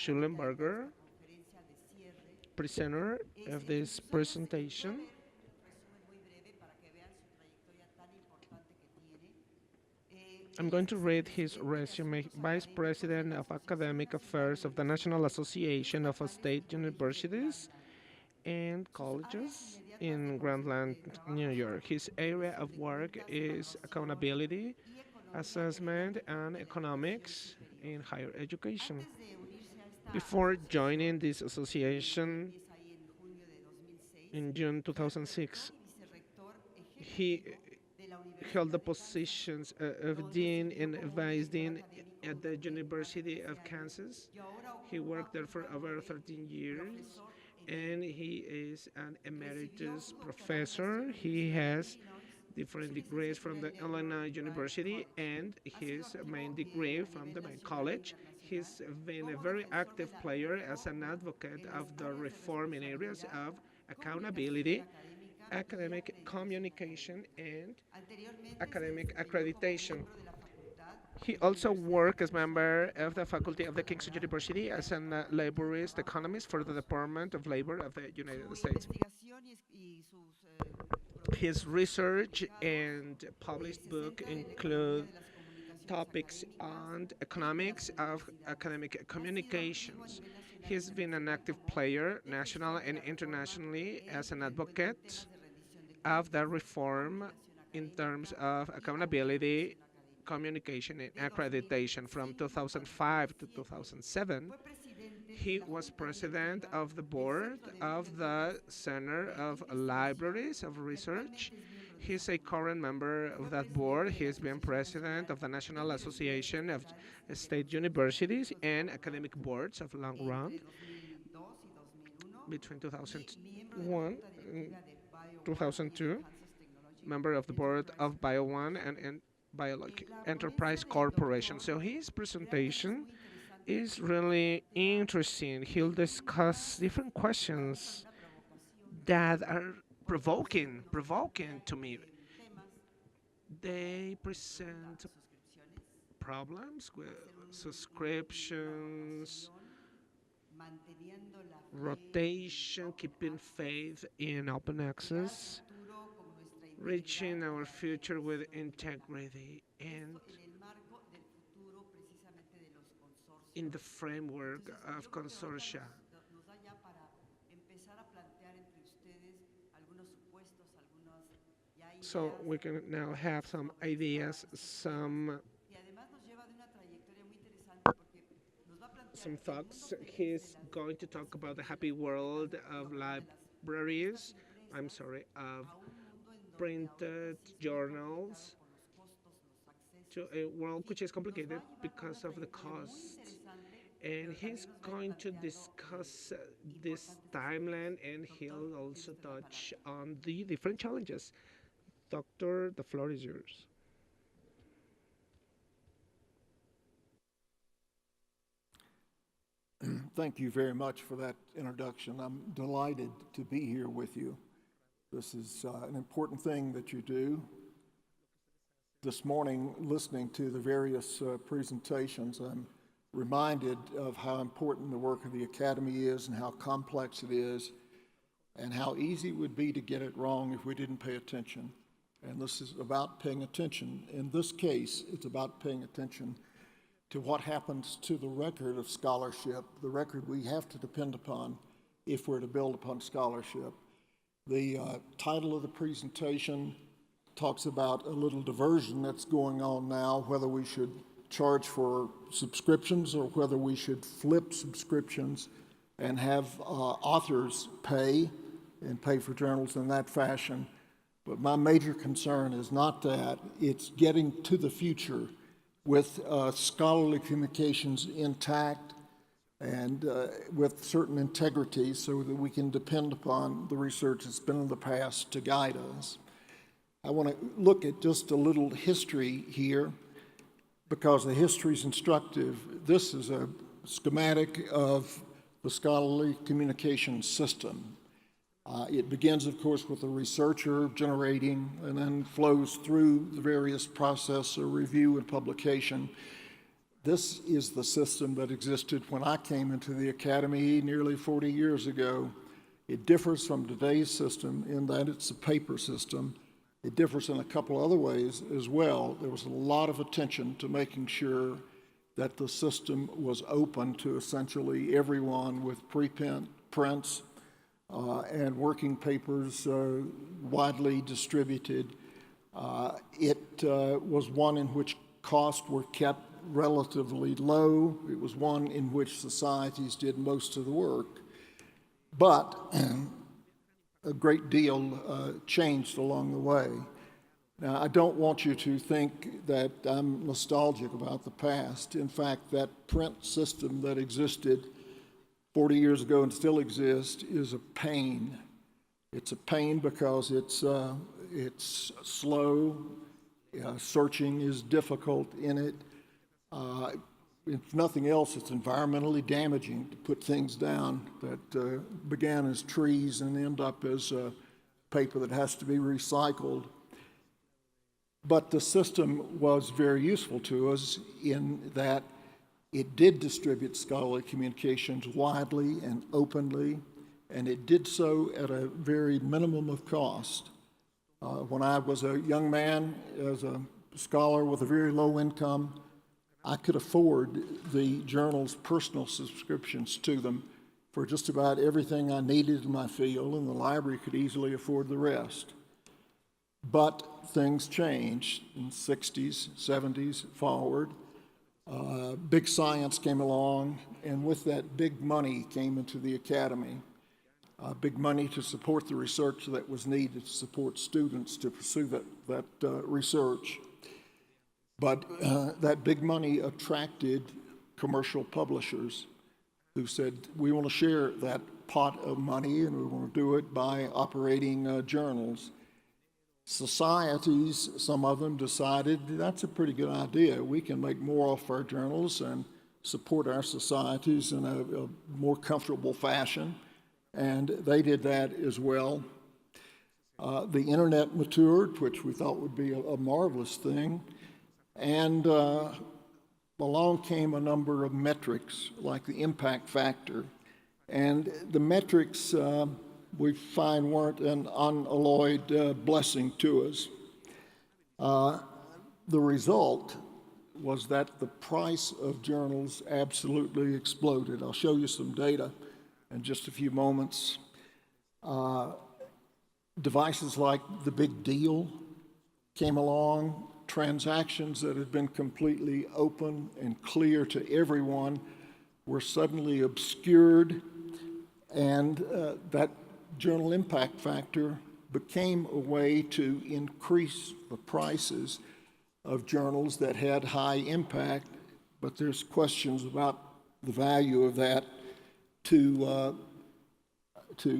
Shulenburger, presenter of this presentation. I'm going to read his resume. Vice President of Academic Affairs of the National Association of State Universities and Colleges in Grandland, New York. His area of work is accountability, assessment, and economics in higher education. Before joining this association in June 2006, he held the positions of Dean and Vice Dean at the University of Kansas. He worked there for over 13 years, and he is an emeritus professor. He has different degrees from the Illinois University and his main degree from the main college. He's been a very active player as an advocate of the reform in areas of accountability, academic communication, and academic accreditation. He also worked as member of the faculty of the King's University as an laborist economist for the Department of Labor of the United States. His research and published book include topics on economics of academic communications. He's been an active player, national and internationally, as an advocate of the reform in terms of accountability, communication, and accreditation. From 2005 to 2007, he was president of the board of the Center of Libraries of Research. He's a current member of that board. He has been president of the National Association of State Universities and Academic Boards of long run between 2001 and 2002, member of the board of BioOne and Biologic Enterprise Corporation. So his presentation is really interesting. He'll discuss different questions that are provoking to me. They present problems with subscriptions, rotation, keeping faith in open access, reaching our future with integrity, and in the framework of consortia. So we can now have some ideas, some thoughts. He's going to talk about the happy world of libraries, of printed journals, to a world which is complicated because of the costs. And he's going to discuss this timeline, and he'll also touch on the different challenges. Doctor, the floor is yours. Thank you very much for that introduction. I'm delighted to be here with you. This is an important thing that you do. This morning, listening to the various presentations, I'm reminded of how important the work of the Academy is and how complex it is and how easy it would be to get it wrong if we didn't pay attention. And this is about paying attention. In this case, it's about paying attention to what happens to the record of scholarship, the record we have to depend upon if we're to build upon scholarship. The title of the presentation talks about a little diversion that's going on now, whether we should charge for subscriptions or whether we should flip subscriptions and have authors pay for journals in that fashion. But my major concern is not that, it's getting to the future with scholarly communications intact and with certain integrity so that we can depend upon the research that's been in the past to guide us. I want to look at just a little history here because the history is instructive. This is a schematic of the scholarly communication system. It begins, of course, with the researcher generating and then flows through the various process of review and publication. This is the system that existed when I came into the Academy nearly 40 years ago. It differs from today's system in that it's a paper system. It differs in a couple other ways as well. There was a lot of attention to making sure that the system was open to essentially everyone with prints and working papers widely distributed. It was one in which costs were kept relatively low. It was one in which societies did most of the work. But a great deal changed along the way. Now, I don't want you to think that I'm nostalgic about the past. In fact, that print system that existed 40 years ago and still exists is a pain. It's a pain because it's slow, searching is difficult in it. If nothing else, it's environmentally damaging to put things down that began as trees and end up as paper that has to be recycled. But the system was very useful to us in that it did distribute scholarly communications widely and openly, and it did so at a very minimum of cost. When I was a young man, as a scholar with a very low income, I could afford the journal's personal subscriptions to them for just about everything I needed in my field, and the library could easily afford the rest. But things changed in the 60s, 70s, forward. Big science came along, and with that, big money came into the Academy. Big money to support the research that was needed to support students to pursue that research. But that big money attracted commercial publishers who said, we want to share that pot of money, and we want to do it by operating journals. Societies, some of them decided that's a pretty good idea. We can make more off our journals and support our societies in a more comfortable fashion, and they did that as well. The internet matured, which we thought would be a marvelous thing, and along came a number of metrics, like the impact factor. And the metrics we find weren't an unalloyed blessing to us. The result was that the price of journals absolutely exploded. I'll show you some data in just a few moments. Devices like the big deal came along. Transactions that had been completely open and clear to everyone were suddenly obscured, and that journal impact factor became a way to increase the prices of journals that had high impact, but there's questions about the value of that to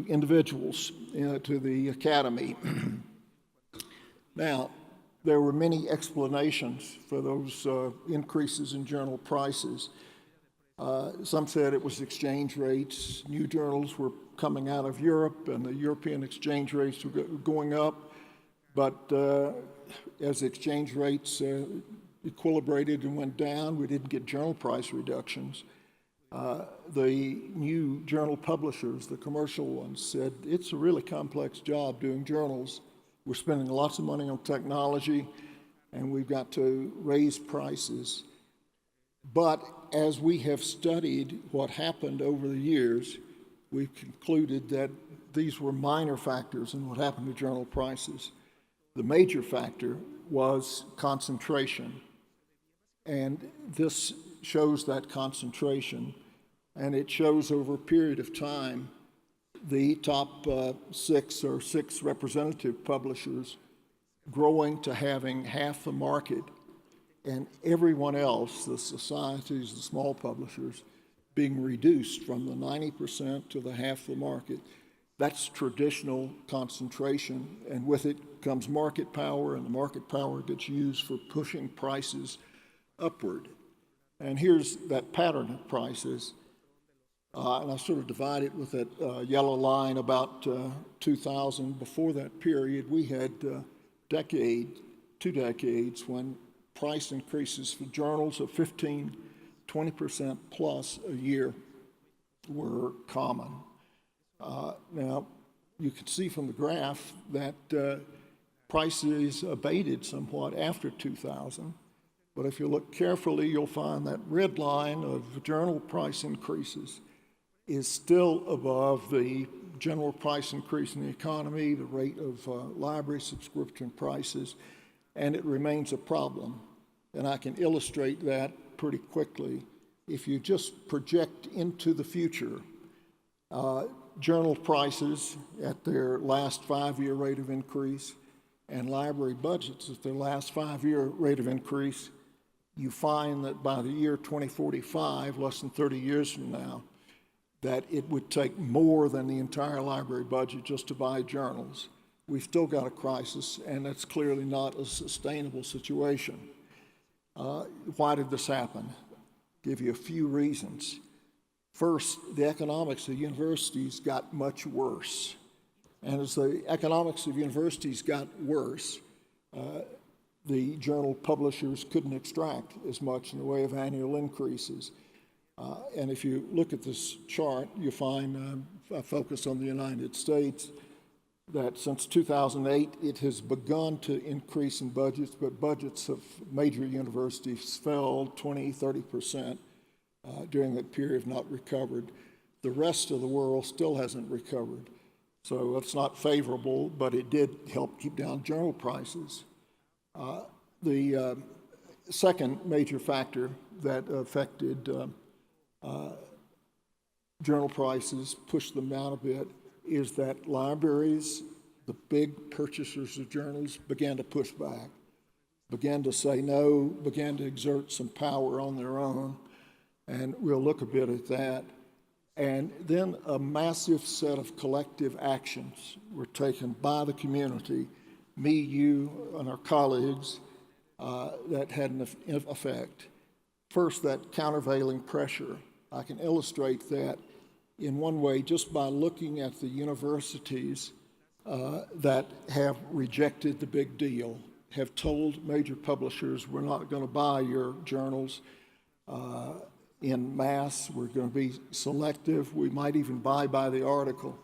individuals, to the Academy. Now, there were many explanations for those increases in journal prices. Some said it was exchange rates. New journals were coming out of Europe, and the European exchange rates were going up. But as exchange rates equilibrated and went down, we didn't get journal price reductions. The new journal publishers, the commercial ones, said it's a really complex job doing journals. We're spending lots of money on technology, and we've got to raise prices. But as we have studied what happened over the years, we've concluded that these were minor factors in what happened to journal prices. The major factor was concentration, and this shows that concentration, and it shows over a period of time the top six representative publishers growing to having half the market, and everyone else, the societies, the small publishers, being reduced from the 90% to the half the market. That's traditional concentration, and with it comes market power, and the market power gets used for pushing prices upward. And here's that pattern of prices. And I sort of divide it with that yellow line about 2000. Before that period, we had 2 decades when price increases for journals of 15 20% plus a year were common. Now, you can see from the graph that prices abated somewhat after 2000, but if you look carefully, you'll find that red line of journal price increases is still above the general price increase in the economy, the rate of library subscription prices, and it remains a problem. And I can illustrate that pretty quickly. If you just project into the future, journal prices at their last 5-year rate of increase and library budgets at their last 5-year rate of increase, you find that by the year 2045, less than 30 years from now, that it would take more than the entire library budget just to buy journals. We've still got a crisis, and that's clearly not a sustainable situation. Why did this happen? Give you a few reasons. First, the economics of universities got much worse. And as the economics of universities got worse, the journal publishers couldn't extract as much in the way of annual increases. And if you look at this chart, you find a focus on the United States, that since 2008, it has begun to increase in budgets, but budgets of major universities fell 20, 30% during that period, have not recovered. The rest of the world still hasn't recovered. So it's not favorable, but it did help keep down journal prices. The second major factor that affected journal prices, pushed them down a bit, is that libraries, the big purchasers of journals, began to push back, began to say no, began to exert some power on their own, and we'll look a bit at that. And then a massive set of collective actions were taken by the community, me, you, and our colleagues, that had an effect. First, that countervailing pressure. I can illustrate that in one way just by looking at the universities that have rejected the big deal, have told major publishers, we're not going to buy your journals in mass, we're going to be selective, we might even buy by the article.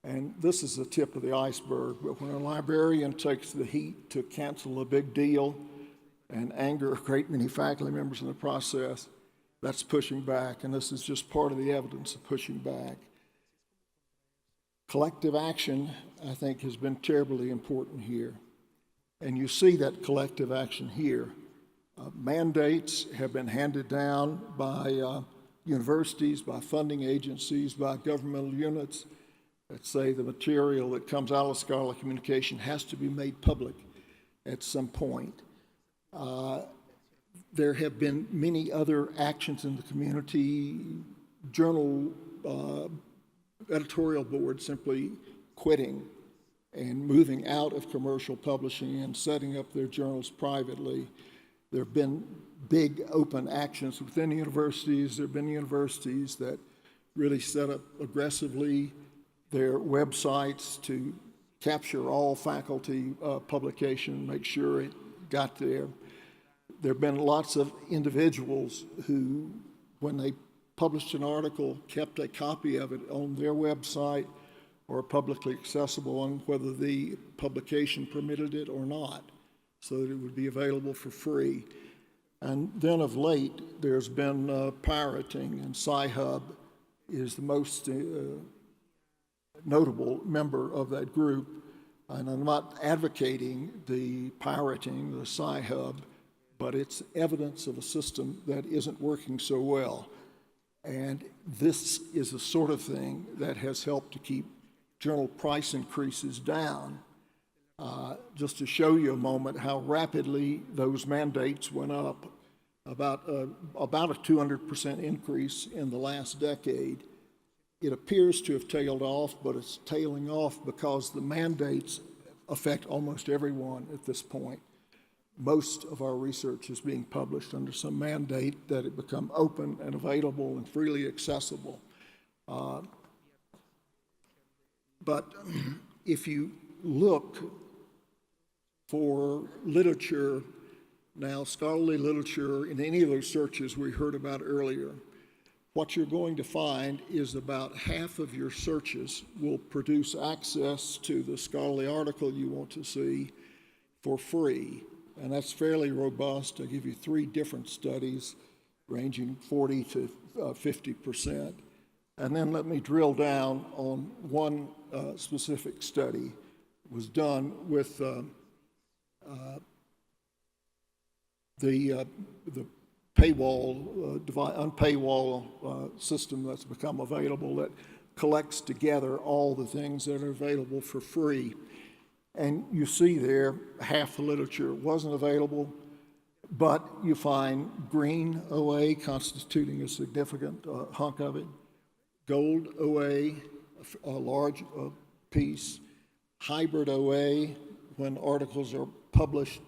And this is the tip of the iceberg, but when a librarian takes the heat to cancel a big deal and anger a great many faculty members in the process, that's pushing back, and this is just part of the evidence of pushing back. Collective action, I think, has been terribly important here. And you see that collective action here. Mandates have been handed down by universities, by funding agencies, by governmental units that say the material that comes out of scholarly communication has to be made public at some point. There have been many other actions in the community, journal editorial boards simply quitting and moving out of commercial publishing and setting up their journals privately. There have been big open actions within universities. There have been universities that really set up aggressively their websites to capture all faculty publication, make sure it got there. There have been lots of individuals who, when they published an article, kept a copy of it on their website or publicly accessible on whether the publication permitted it or not, so that it would be available for free. And then of late, there's been pirating, and Sci-Hub is the most notable member of that group. And I'm not advocating the pirating, the Sci-Hub, but it's evidence of a system that isn't working so well. And this is the sort of thing that has helped to keep journal price increases down. Just to show you a moment how rapidly those mandates went up, about a 200% increase in the last decade. It appears to have tailed off, but it's tailing off because the mandates affect almost everyone at this point. Most of our research is being published under some mandate that it become open and available and freely accessible. But if you look for literature Now, scholarly literature, in any of those searches we heard about earlier, what you're going to find is about half of your searches will produce access to the scholarly article you want to see for free. And that's fairly robust. I'll give you 3 different studies ranging 40 to 50%. And then let me drill down on one specific study. It was done with the paywall, unpaywall system that's become available that collects together all the things that are available for free. And you see there, half the literature wasn't available, but you find green OA constituting a significant hunk of it, gold OA, a large piece, hybrid OA, when articles are published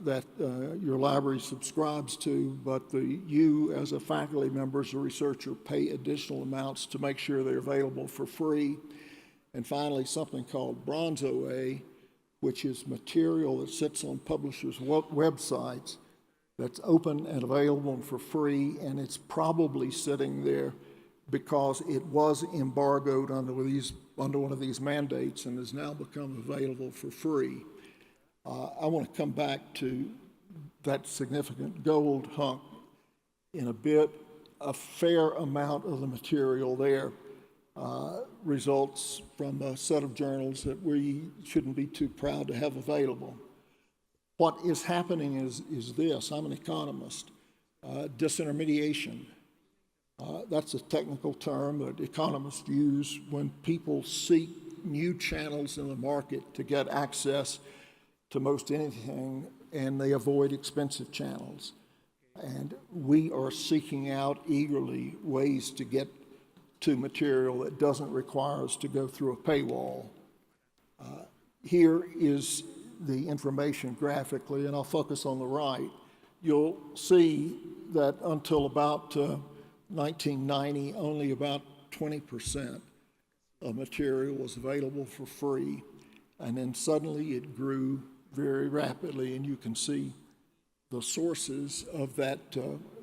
that your library subscribes to, but you as a faculty member, as a researcher, pay additional amounts to make sure they're available for free. And finally, something called bronze OA, which is material that sits on publishers' websites that's open and available for free, and it's probably sitting there because it was embargoed under one of these mandates and has now become available for free. I want to come back to that significant gold hunk in a bit. A fair amount of the material there results from a set of journals that we shouldn't be too proud to have available. What is happening is this. I'm an economist. Disintermediation. That's a technical term that economists use when people seek new channels in the market to get access to most anything, and they avoid expensive channels. And we are seeking out eagerly ways to get to material that doesn't require us to go through a paywall. Here is the information graphically, and I'll focus on the right. You'll see that until about 1990, only about 20% of material was available for free, and then suddenly it grew very rapidly, and you can see the sources of that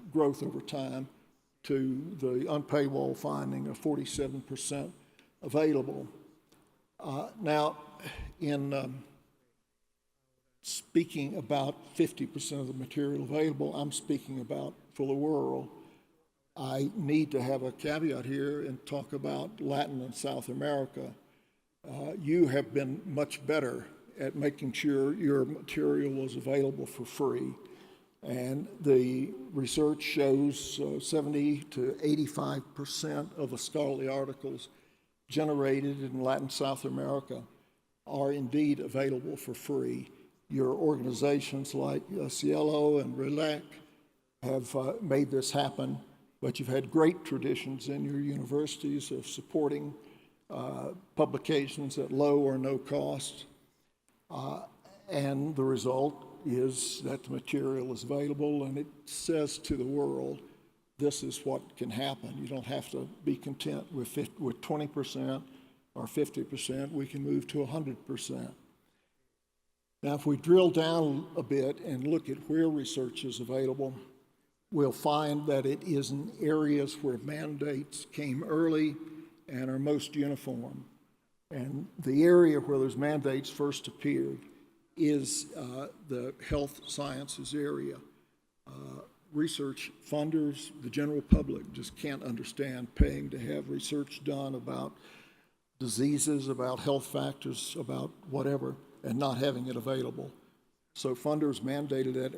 growth over time to the unpaywall finding of 47% available. Now, in speaking about 50% of the material available, I'm speaking about for the world. I need to have a caveat here and talk about Latin and South America. You have been much better at making sure your material was available for free. And the research shows 70 to 85% of the scholarly articles generated in Latin South America are indeed available for free. Your organizations like Cielo and RELAC have made this happen, but you've had great traditions in your universities of supporting publications at low or no cost. And the result is that the material is available, and it says to the world, this is what can happen. You don't have to be content with 20% or 50%. We can move to 100%. Now, if we drill down a bit and look at where research is available, we'll find that it is in areas where mandates came early and are most uniform. And the area where those mandates first appeared is the health sciences area. Research funders, the general public, just can't understand paying to have research done about diseases, about health factors, about whatever, and not having it available. So funders mandated that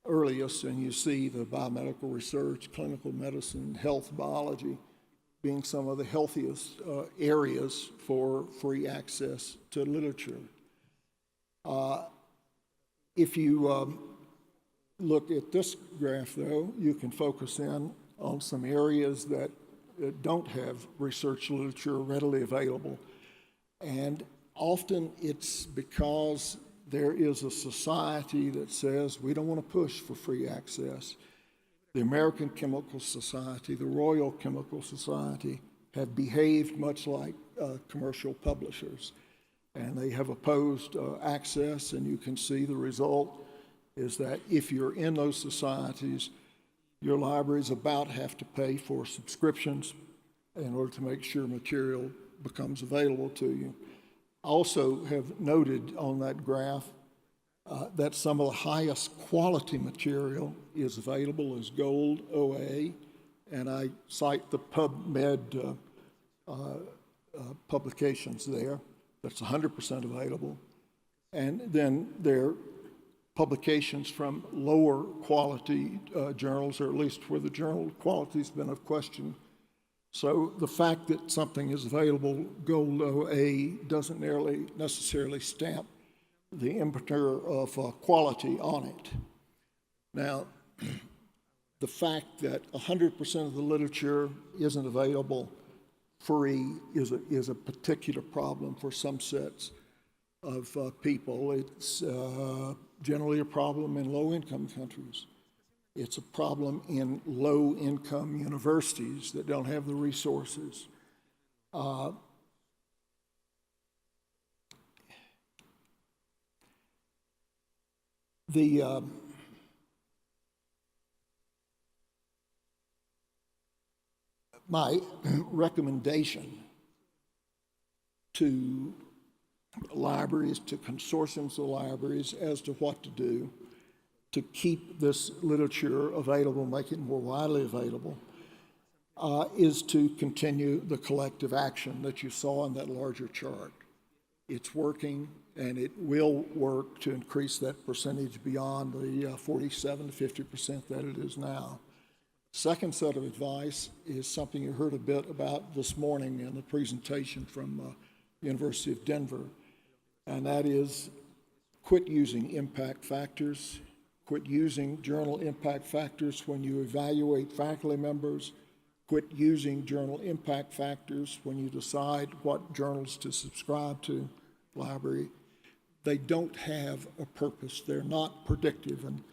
earliest, and you see the biomedical research, clinical medicine, health biology being some of the healthiest areas for free access to literature. If you look at this graph, though, you can focus in on some areas that don't have research literature readily available. And often it's because there is a society that says we don't want to push for free access. The American Chemical Society, the Royal Chemical Society, have behaved much like commercial publishers. And they have opposed access, and you can see the result is that if you're in those societies, your libraries about have to pay for subscriptions in order to make sure material becomes available to you. I also have noted on that graph that some of the highest quality material is available as gold OA, and I cite the PubMed publications there. That's 100% available. And then there are publications from lower quality journals, or at least where the journal quality has been of question. So the fact that something is available gold OA doesn't necessarily stamp the imprimatur of quality on it. Now, the fact that 100% of the literature isn't available free is a particular problem for some sets of people. It's generally a problem in low-income countries. It's a problem in low-income universities that don't have the resources. My recommendation to libraries, to consortiums of libraries as to what to do to keep this literature available, make it more widely available, is to continue the collective action that you saw in that larger chart. It's working, and it will work to increase that percentage beyond the 47 to 50% that it is now. Second set of advice is something you heard a bit about this morning in the presentation from University of Denver, and that is quit using impact factors, quit using journal impact factors when you evaluate faculty members, quit using journal impact factors when you decide what journals to subscribe to, library. They don't have a purpose. They're not predictive. And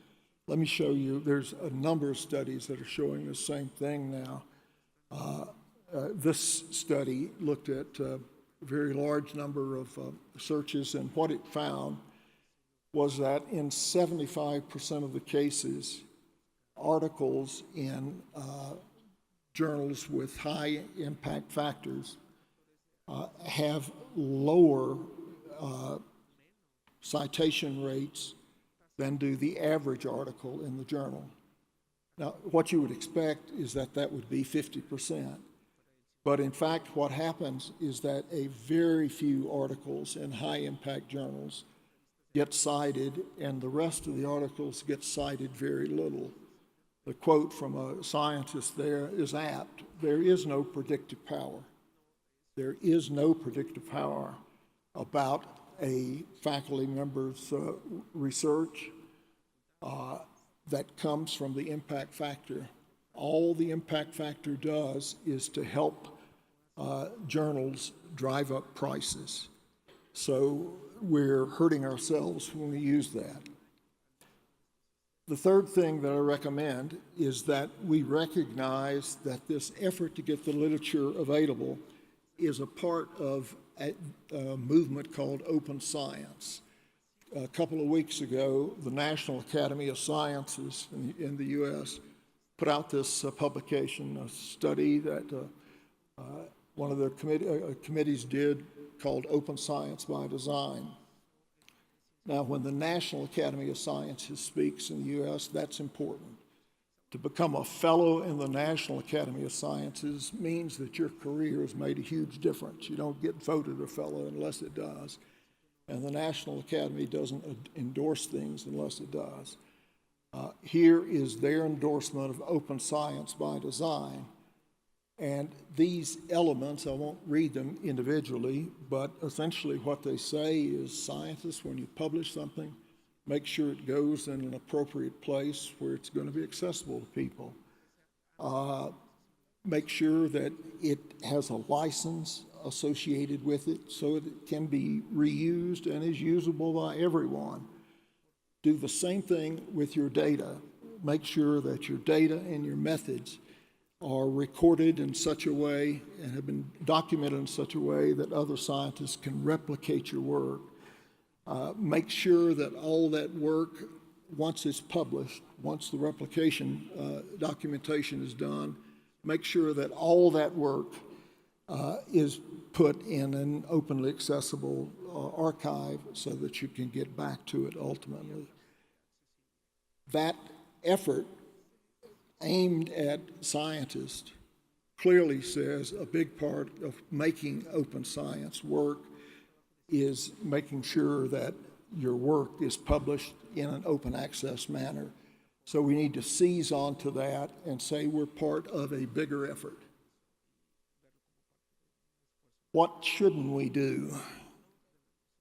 let me show you, there's a number of studies that are showing the same thing now. This study looked at a very large number of searches, and what it found was that in 75% of the cases, articles in journals with high impact factors have lower citation rates than do the average article in the journal. Now, what you would expect is that that would be 50%. But in fact, what happens is that a very few articles in high-impact journals get cited, and the rest of the articles get cited very little. The quote from a scientist there is apt. There is no predictive power. There is no predictive power about a faculty member's research that comes from the impact factor. All the impact factor does is to help journals drive up prices. So we're hurting ourselves when we use that. The third thing that I recommend is that we recognize that this effort to get the literature available is a part of a movement called open science. A couple of weeks ago, the National Academy of Sciences in the U.S. put out this publication, a study that one of the committees did called Open Science by Design. Now, when the National Academy of Sciences speaks in the U.S., that's important. To become a fellow in the National Academy of Sciences means that your career has made a huge difference. You don't get voted a fellow unless it does. And the National Academy doesn't endorse things unless it does. Here is their endorsement of open science by design. And these elements, I won't read them individually, but essentially what they say is scientists, when you publish something, make sure it goes in an appropriate place where it's going to be accessible to people. Make sure that it has a license associated with it so that it can be reused and is usable by everyone. Do the same thing with your data. Make sure that your data and your methods are recorded in such a way and have been documented in such a way that other scientists can replicate your work. Make sure that all that work once it's published, once the replication documentation is done, make sure that all that work is put in an openly accessible archive so that you can get back to it ultimately. That effort aimed at scientists clearly says a big part of making open science work is making sure that your work is published in an open access manner. So we need to seize onto that and say we're part of a bigger effort. What shouldn't we do?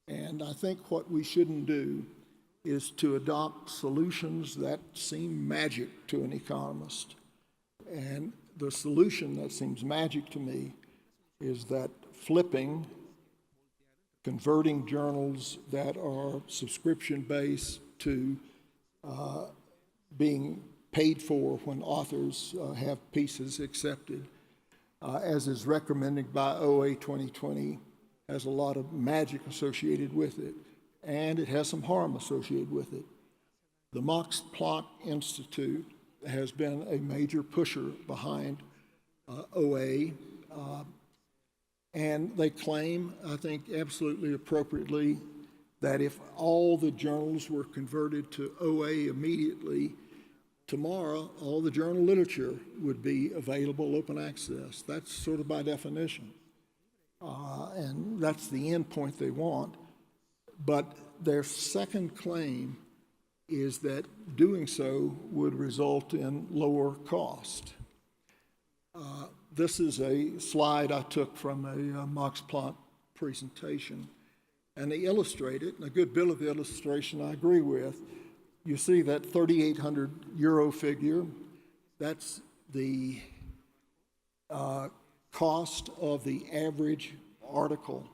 And I think what we shouldn't do is to adopt solutions that seem magic to an economist. And the solution that seems magic to me is that flipping, converting journals that are subscription-based to being paid for when authors have pieces accepted, as is recommended by OA 2020, has a lot of magic associated with it, and it has some harm associated with it. The Max Planck Institute has been a major pusher behind OA, and they claim, I think absolutely appropriately, that if all the journals were converted to OA immediately, tomorrow all the journal literature would be available open access. That's sort of by definition. And that's the end point they want. But their second claim is that doing so would result in lower cost. This is a slide I took from a Max Planck presentation, and they illustrate it, and a good bit of the illustration I agree with. You see that 3,800 euro figure, that's the cost of the average article.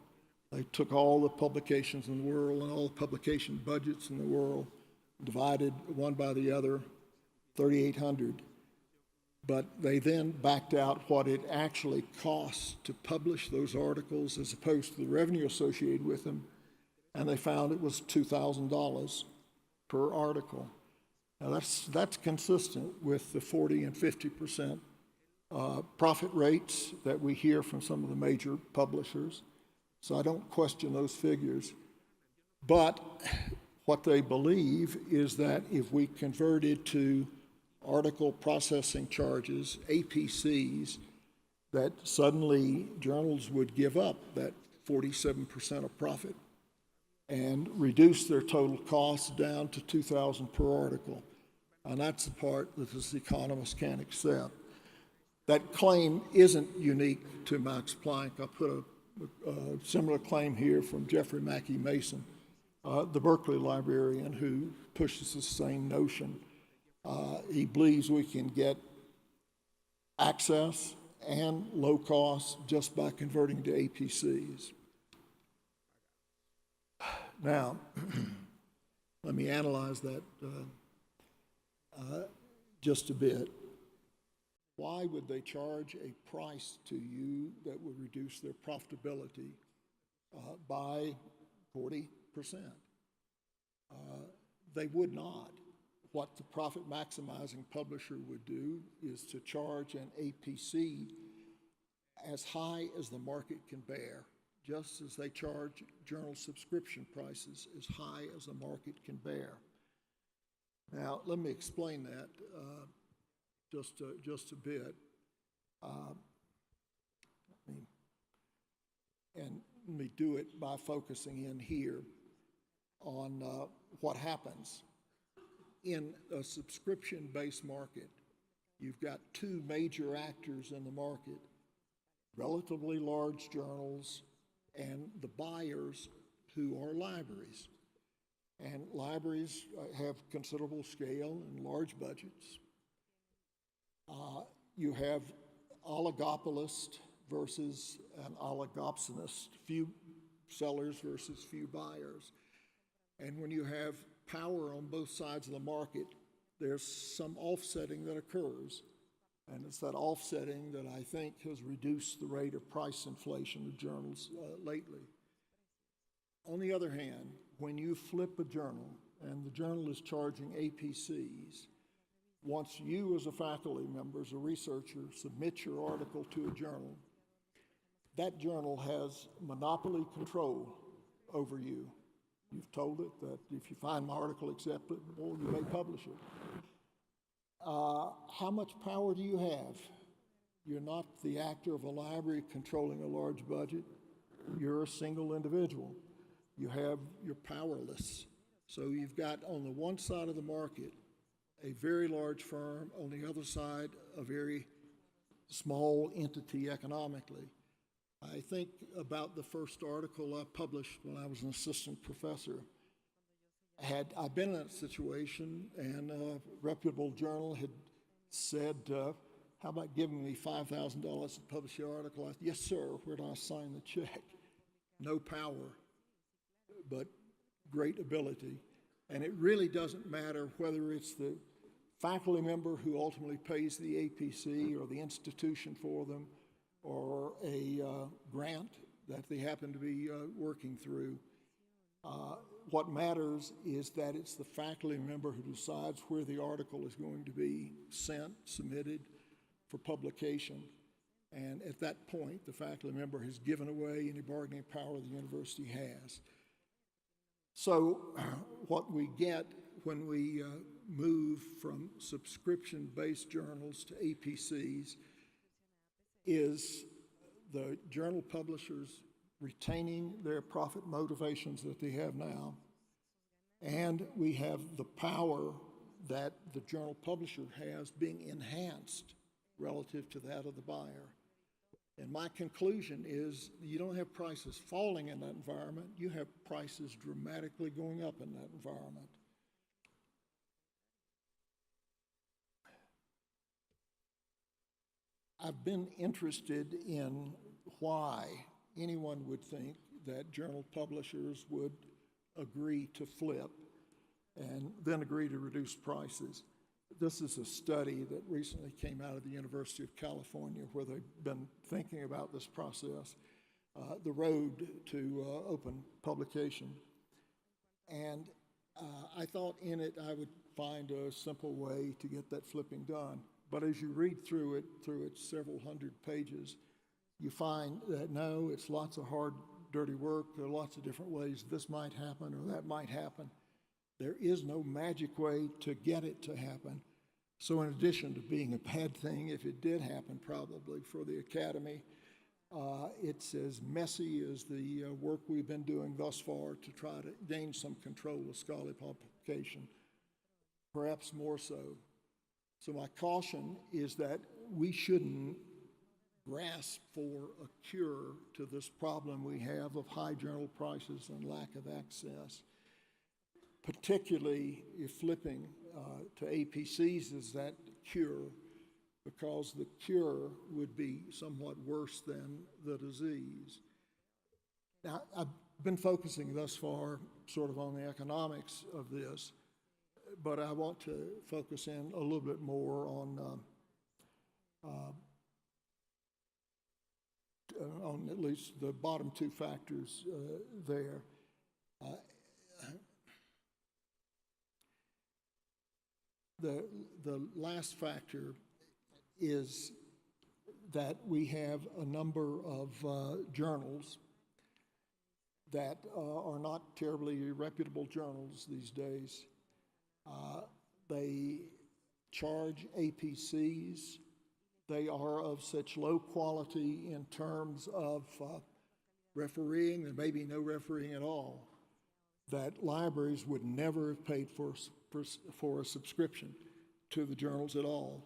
They took all the publications in the world and all the publication budgets in the world, divided one by the other, 3,800. But they then backed out what it actually costs to publish those articles as opposed to the revenue associated with them, and they found it was $2,000 per article. Now that's consistent with the 40 and 50% profit rates that we hear from some of the major publishers. So I don't question those figures. But what they believe is that if we converted to article processing charges, APCs, that suddenly journals would give up that 47% of profit and reduce their total costs down to $2,000 per article. And that's the part that this economist can't accept. That claim isn't unique to Max Planck. I put a similar claim here from Jeffrey Mackey Mason, the Berkeley librarian who pushes the same notion. He believes we can get access and low cost just by converting to APCs. Now, let me analyze that just a bit. Why would they charge a price to you that would reduce their profitability by 40%? They would not. What the profit maximizing publisher would do is to charge an APC as high as the market can bear, just as they charge journal subscription prices as high as the market can bear. Now, let me explain that just a bit. And let me do it by focusing in here on what happens. In a subscription-based market, you've got two major actors in the market, relatively large journals and the buyers who are libraries. And libraries have considerable scale and large budgets. You have oligopolist versus an oligopsonist, few sellers versus few buyers. And when you have power on both sides of the market, there's some offsetting that occurs. And it's that offsetting that I think has reduced the rate of price inflation of journals lately. On the other hand, when you flip a journal and the journal is charging APCs. Once you as a faculty member, as a researcher, submit your article to a journal, that journal has monopoly control over you. You've told it that if you find my article acceptable, you may publish it. How much power do you have? You're not the actor of a library controlling a large budget. You're a single individual. You're powerless. So you've got on the one side of the market a very large firm, on the other side a very small entity economically. I think about the first article I published when I was an assistant professor. Had I been in that situation and a reputable journal had said, how about giving me $5,000 to publish your article? I said, yes, sir. Where do I sign the check? No power, but great ability. And it really doesn't matter whether it's the faculty member who ultimately pays the APC or the institution for them or a grant that they happen to be working through. What matters is that it's the faculty member who decides where the article is going to be sent, submitted for publication. And at that point, the faculty member has given away any bargaining power the university has. So what we get when we move from subscription-based journals to APCs is the journal publishers retaining their profit motivations that they have now, and we have the power that the journal publisher has being enhanced relative to that of the buyer. And my conclusion is you don't have prices falling in that environment, you have prices dramatically going up in that environment. I've been interested in why anyone would think that journal publishers would agree to flip and then agree to reduce prices. This is a study that recently came out of the University of California where they've been thinking about this process, the road to open publication. And I thought in it I would find a simple way to get that flipping done. But as you read through its several hundred pages, you find that no, it's lots of hard, dirty work. There are lots of different ways this might happen or that might happen. There is no magic way to get it to happen. So in addition to being a bad thing, if it did happen probably for the Academy, it's as messy as the work we've been doing thus far to try to gain some control of scholarly publication, perhaps more so. So my caution is that we shouldn't grasp for a cure to this problem we have of high journal prices and lack of access, particularly if flipping to APCs is that cure, because the cure would be somewhat worse than the disease. Now, I've been focusing thus far sort of on the economics of this, but I want to focus in a little bit more on at least the bottom two factors there. The last factor is that we have a number of journals that are not terribly reputable journals these days. They charge APCs. They are of such low quality in terms of refereeing, there may be no refereeing at all, that libraries would never have paid for a subscription to the journals at all.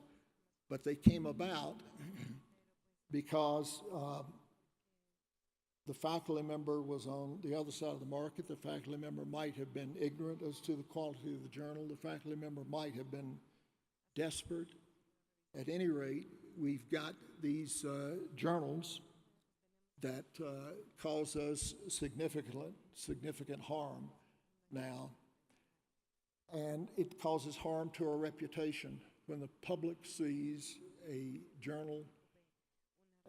But they came about because the faculty member was on the other side of the market. The faculty member might have been ignorant as to the quality of the journal. The faculty member might have been desperate. At any rate, we've got these journals that cause us significant harm now. And it causes harm to our reputation when the public sees a journal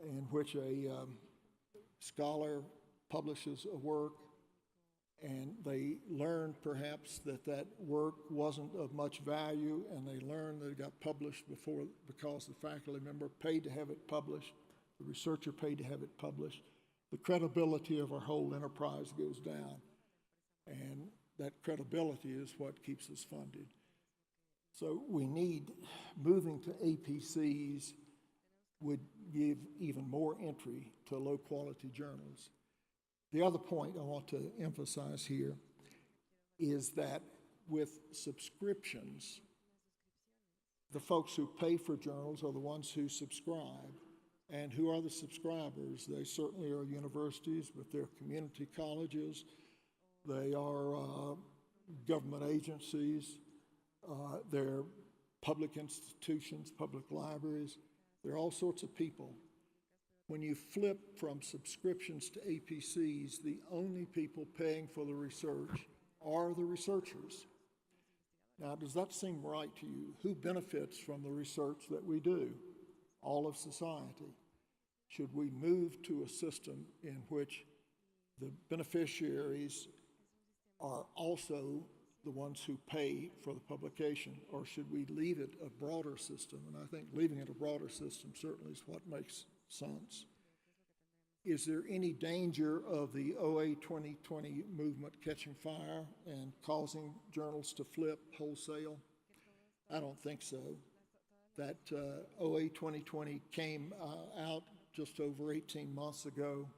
in which a scholar publishes a work and they learned perhaps that that work wasn't of much value, and they learned that it got published because the faculty member paid to have it published, the researcher paid to have it published. The credibility of our whole enterprise goes down, and that credibility is what keeps us funded. So we need, moving to APCs would give even more entry to low-quality journals. The other point I want to emphasize here is that with subscriptions, the folks who pay for journals are the ones who subscribe. And who are the subscribers? They certainly are universities with their community colleges. They are government agencies. They're public institutions, public libraries. There are all sorts of people. When you flip from subscriptions to APCs, the only people paying for the research are the researchers. Now, does that seem right to you? Who benefits from the research that we do? All of society. Should we move to a system in which the beneficiaries are also the ones who pay for the publication, or should we leave it a broader system? And I think leaving it a broader system certainly is what makes sense. Is there any danger of the OA 2020 movement catching fire and causing journals to flip wholesale? I don't think so. That OA 2020 came out just over 18 months ago.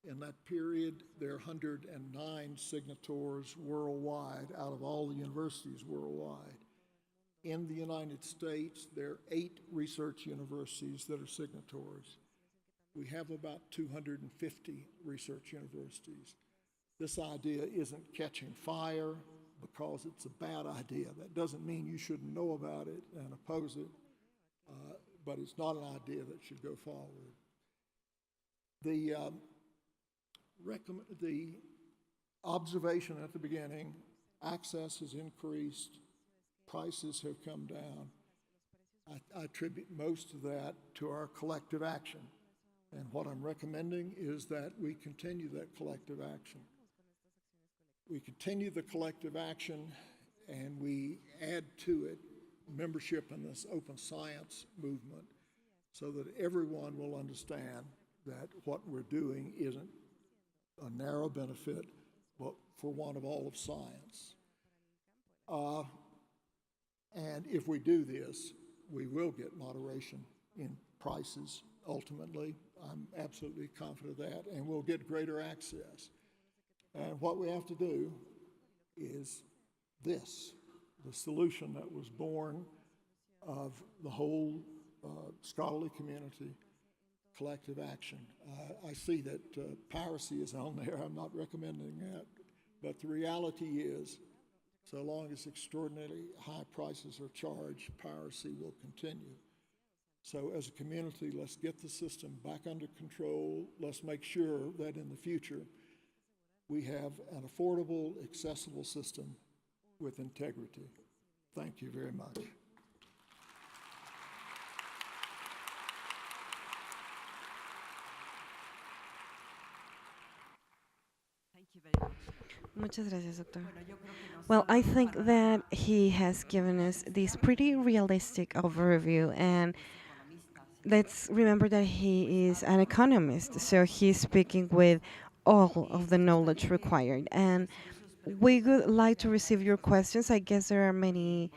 In that period, there are 109 signatories worldwide out of all the universities worldwide. In the United States, there are 8 research universities that are signatories. We have about 250 research universities. This idea isn't catching fire because it's a bad idea. That doesn't mean you shouldn't know about it and oppose it, but it's not an idea that should go forward. The observation at the beginning, access has increased, prices have come down. I attribute most of that to our collective action. And what I'm recommending is that we continue that collective action. We continue the collective action and we add to it membership in this open science movement so that everyone will understand that what we're doing isn't a narrow benefit, but for one of all of science. And if we do this, we will get moderation in prices ultimately. I'm absolutely confident of that, and we'll get greater access. And what we have to do is this, the solution that was born of the whole scholarly community, collective action. I see that piracy is on there. I'm not recommending that. But the reality is, so long as extraordinarily high prices are charged, piracy will continue. So as a community, let's get the system back under control. Let's make sure that in the future, we have an affordable, accessible system with integrity. Thank you very much. Muchas gracias, doctor. Well, I think that he has given us this pretty realistic overview, and let's remember that he is an economist, so he's speaking with all of the knowledge required. And we would like to receive your questions. I guess there are many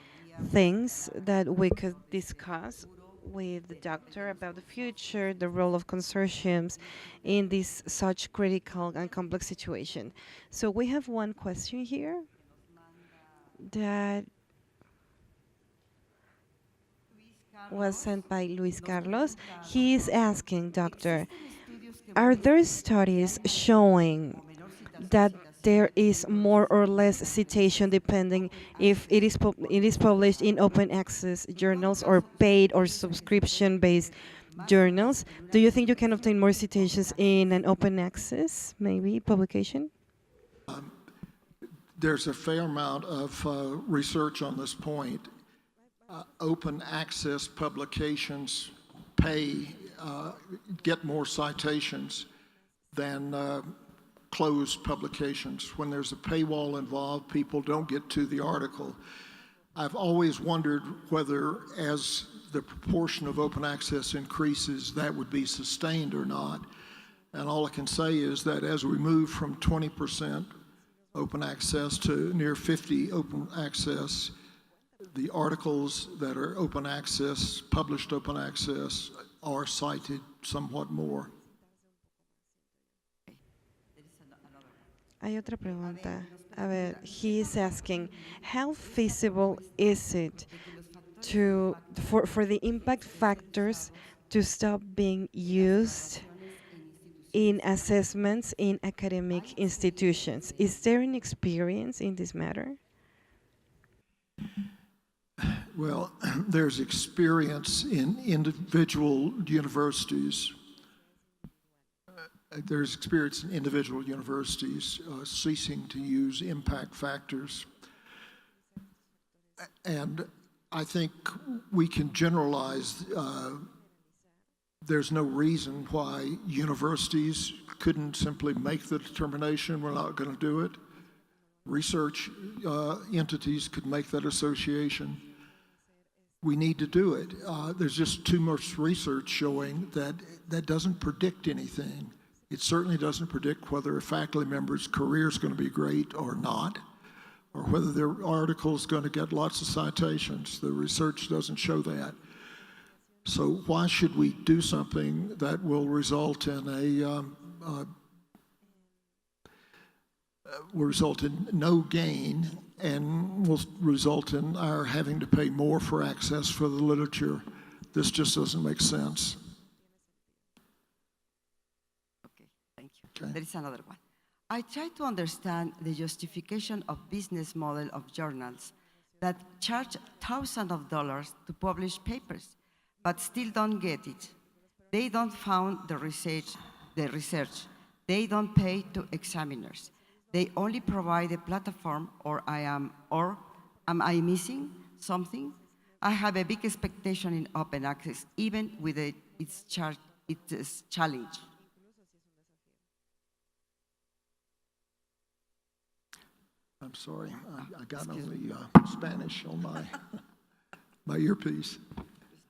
things that we could discuss with the doctor about the future, the role of consortiums in this such critical and complex situation. So we have one question here that was sent by Luis Carlos. He is asking, Doctor, are there studies showing that there is more or less citation depending if it is published in open access journals or paid or subscription-based journals? Do you think you can obtain more citations in an open access, maybe, publication? There's a fair amount of research on this point. Open access publications get more citations than closed publications. When there's a paywall involved, people don't get to the article. I've always wondered whether, as the proportion of open access increases, that would be sustained or not. And all I can say is that as we move from 20% open access to near 50 open access, the articles that are open access, published open access, are cited somewhat more. Hay otra pregunta. A ver, he is asking, how feasible is it for the impact factors to stop being used in assessments in academic institutions? Is there an experience in this matter? Well, there's experience in individual universities. There's experience in individual universities ceasing to use impact factors. And I think we can generalize. There's no reason why universities couldn't simply make the determination we're not going to do it. Research entities could make that association. We need to do it. There's just too much research showing that that doesn't predict anything. It certainly doesn't predict whether a faculty member's career is going to be great or not, or whether their article is going to get lots of citations. The research doesn't show that. So why should we do something that will result in no gain and will result in our having to pay more for access for the literature? This just doesn't make sense. Okay, thank you. Okay. There is another one. I try to understand the justification of business model of journals that charge thousands of dollars to publish papers, but still don't get it. They don't fund the research. They don't pay to examiners. They only provide a platform, or am I missing something? I have a big expectation in open access, even with its challenge. I'm sorry, I got only Spanish on my earpiece.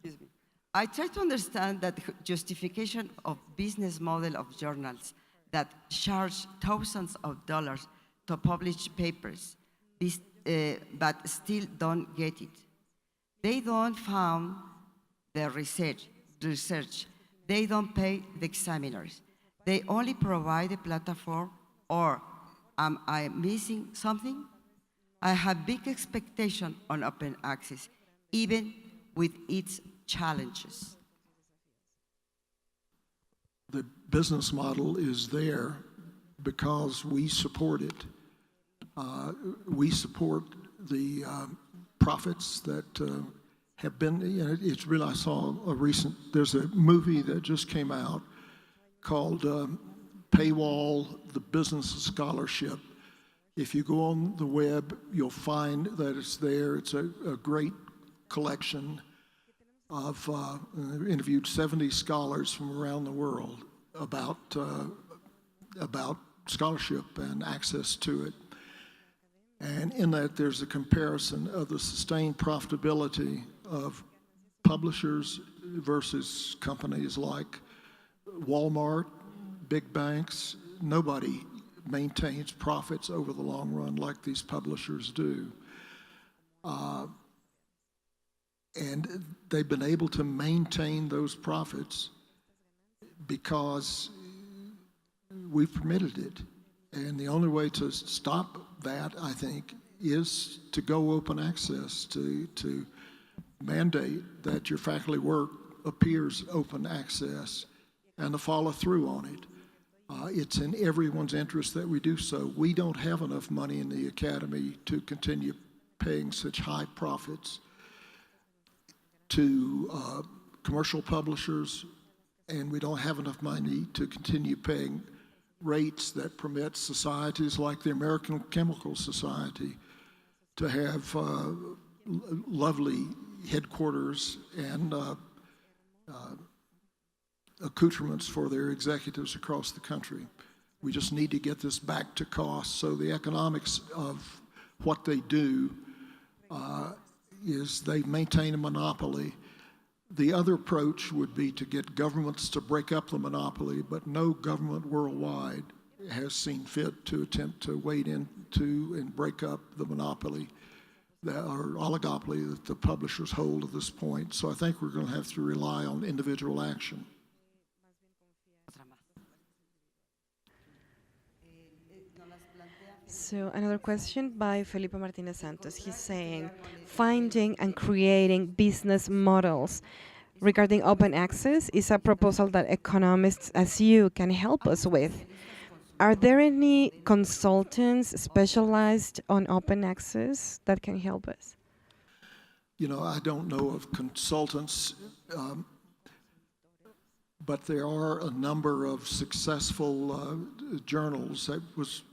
Excuse me. I try to understand that justification of business model of journals that charge thousands of dollars to publish papers, but still don't get it. They don't fund the research. They don't pay the examiners. They only provide a platform, or am I missing something? I have big expectation on open access, even with its challenges. The business model is there because we support it. We support the profits that have been, it's really, I saw there's a movie that just came out called Paywall, The Business of Scholarship. If you go on the web, you'll find that it's there. It's a great collection of interviewed 70 scholars from around the world about scholarship and access to it. And in that, there's a comparison of the sustained profitability of publishers versus companies like Walmart, big banks. Nobody maintains profits over the long run like these publishers do. And they've been able to maintain those profits because we've permitted it. And the only way to stop that, I think, is to go open access, to mandate that your faculty work appears open access and to follow through on it. It's in everyone's interest that we do so. We don't have enough money in the academy to continue paying such high profits to commercial publishers, and we don't have enough money to continue paying rates that permit societies like the American Chemical Society to have lovely headquarters and accoutrements for their executives across the country. We just need to get this back to cost. So the economics of what they do is they maintain a monopoly. The other approach would be to get governments to break up the monopoly, but no government worldwide has seen fit to attempt to wade into and break up the monopoly or oligopoly that the publishers hold at this point. So I think we're going to have to rely on individual action. So another question by Felipe Martinez Santos. He's saying, finding and creating business models regarding open access is a proposal that economists as you can help us with. Are there any consultants specialized on open access that can help us? You know, I don't know of consultants, but there are a number of successful journals. That was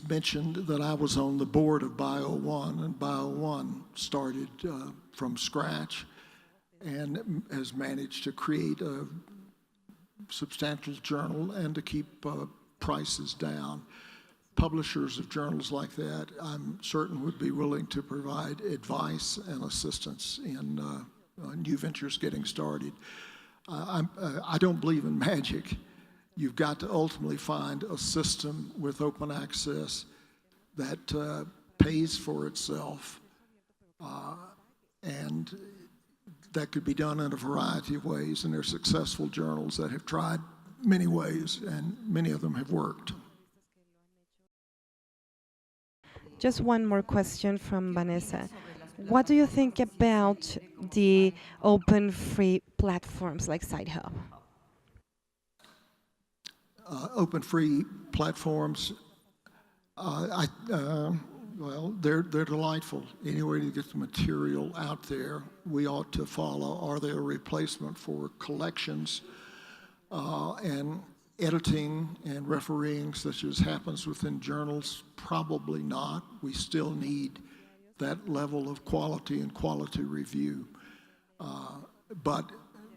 mentioned that I was on the board of Bio1, and Bio1 started from scratch and has managed to create a substantial journal and to keep prices down. Publishers of journals like that, I'm certain, would be willing to provide advice and assistance in new ventures getting started. I don't believe in magic. You've got to ultimately find a system with open access that pays for itself, and that could be done in a variety of ways, and there are successful journals that have tried many ways, and many of them have worked. Just one more question from Vanessa. What do you think about the open free platforms like SiteHub? Open free platforms, well, they're delightful. Any way to get the material out there, we ought to follow. Are they a replacement for collections and editing and refereeing, such as happens within journals? Probably not. We still need that level of quality and quality review. But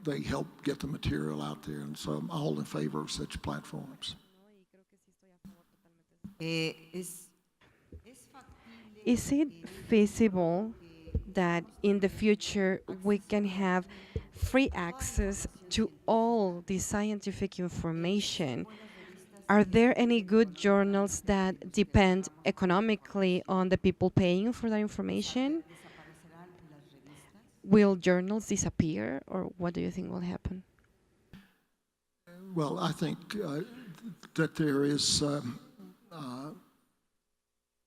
they help get the material out there, and so I'm all in favor of such platforms. Is it feasible that in the future we can have free access to all the scientific information? Are there any good journals that depend economically on the people paying for that information? Will journals disappear, or what do you think will happen? Well, I think that there is,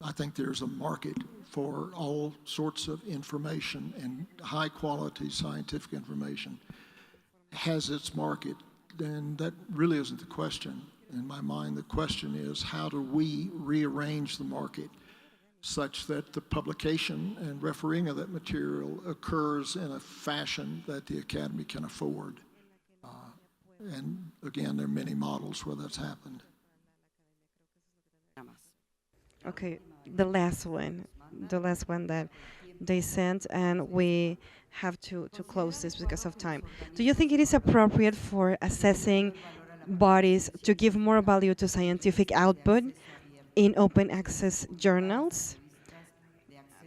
I think there's a market for all sorts of information, and high quality scientific information has its market, and that really isn't the question in my mind. The question is, how do we rearrange the market such that the publication and refereeing of that material occurs in a fashion that the Academy can afford? And again, there are many models where that's happened. Okay, the last one that they sent, and we have to close this because of time. Do you think it is appropriate for assessing bodies to give more value to scientific output in open access journals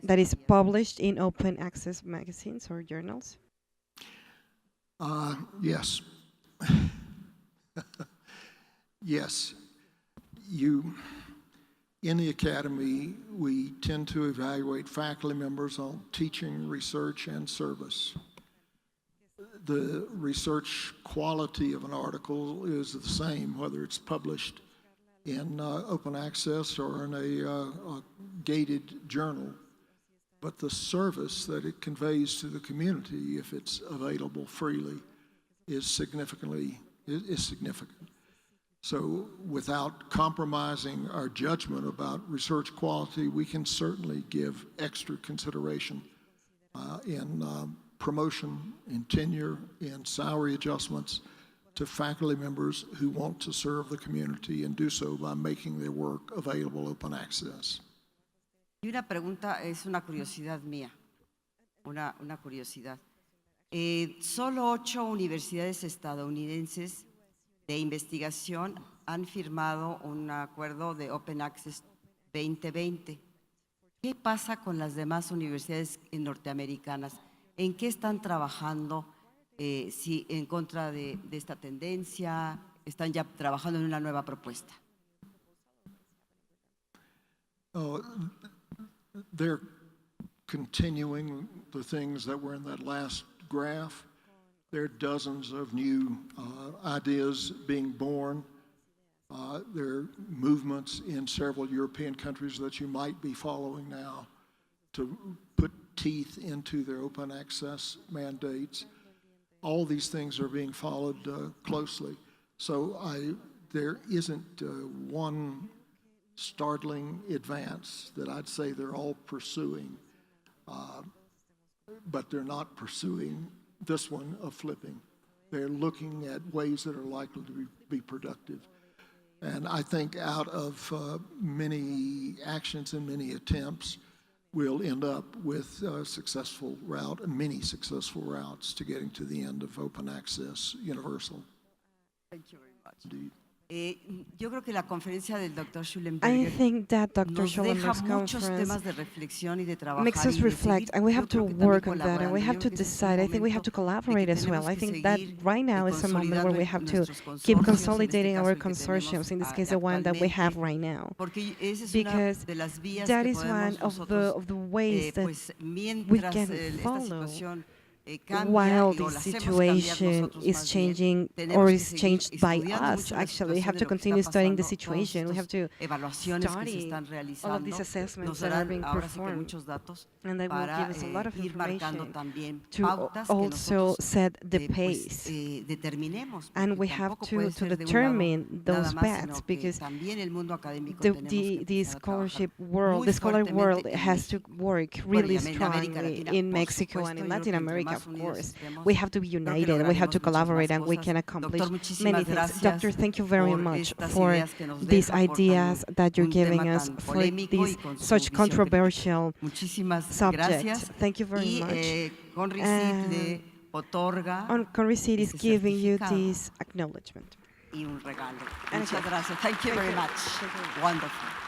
that is published in open access magazines or journals? Yes. Yes. In the Academy, we tend to evaluate faculty members on teaching, research, and service. The research quality of an article is the same, whether it's published in open access or in a gated journal. But the service that it conveys to the community, if it's available freely, is significant. So without compromising our judgment about research quality, we can certainly give extra consideration in promotion, in tenure, in salary adjustments to faculty members who want to serve the community and do so by making their work available open access. Y una pregunta, es una curiosidad mía, una curiosidad. Solo 8 universidades estadounidenses de investigación han firmado un acuerdo de Open Access 2020. ¿Qué pasa con las demás universidades norteamericanas? ¿En qué están trabajando? Si en contra de esta tendencia, están ya trabajando en una nueva propuesta. They're continuing the things that were in that last graph. There are dozens of new ideas being born. There are movements in several European countries that you might be following now to put teeth into their open access mandates. All these things are being followed closely. So there isn't one startling advance that I'd say they're all pursuing, but they're not pursuing this one of flipping. They're looking at ways that are likely to be productive. And I think out of many actions and many attempts, we'll end up with a successful route, many successful routes to getting to the end of open access universal. Thank you very much. Indeed. Yo creo que la conferencia del Dr. I Shulenburger think that Dr. nos deja Shulenburger's muchos conference temas de reflexión y de trabajar makes us y de reflect, seguir. and we Yo have to creo que también work on that, and colaborando. we Yo have creo to que este es un decide. I think we have momento to collaborate as well. I tenemos que think that seguir right now is a moment where we have to keep consolidating our consortiums, in this case the one that we have right now, porque esa es una because de las vías that que is one podemos of nosotros, the ways that pues, we mientras can esta follow situación cambia while o the la hacemos cambiar situation nosotros is más bien, changing tenemos or que is seguir changed by estudiando us. mucho la Actually, we have situación to de lo que continue está studying the pasando, situation. We have to evaluaciones que se study están all of realizando, these assessments nos that are darán being ahora sí que performed, muchos datos and they will para give us a lot of ir marcando information también to pautas que also nosotros set the pues, pace. determinemos, And porque we have tampoco puede to ser de un lado determine nada those más, paths, sino que because también el mundo académico the tenemos que empezar a trabajar scholarship world, muy the scholar world fuertemente en has to México. work Bueno, really y en América strongly Latina, in por Mexico and supuesto. in Yo creo Latin que entre America, más of unidos course. estemos, We have to be creo que united, we have lograremos to muchas collaborate, más and we cosas. can accomplish Doctor, muchísimas many things. gracias Doctor, thank you very por much estas for ideas que nos these deja, por ideas that you're un giving tema us, tan for polémico y this con su such visión crítica. controversial Muchísimas subject. gracias. Thank you very Y much. Conrisit le otorga Consorcios is este giving you certificado this acknowledgement. y un regalo. And Muchas okay. gracias. Thank you very much. Thank you. Wonderful.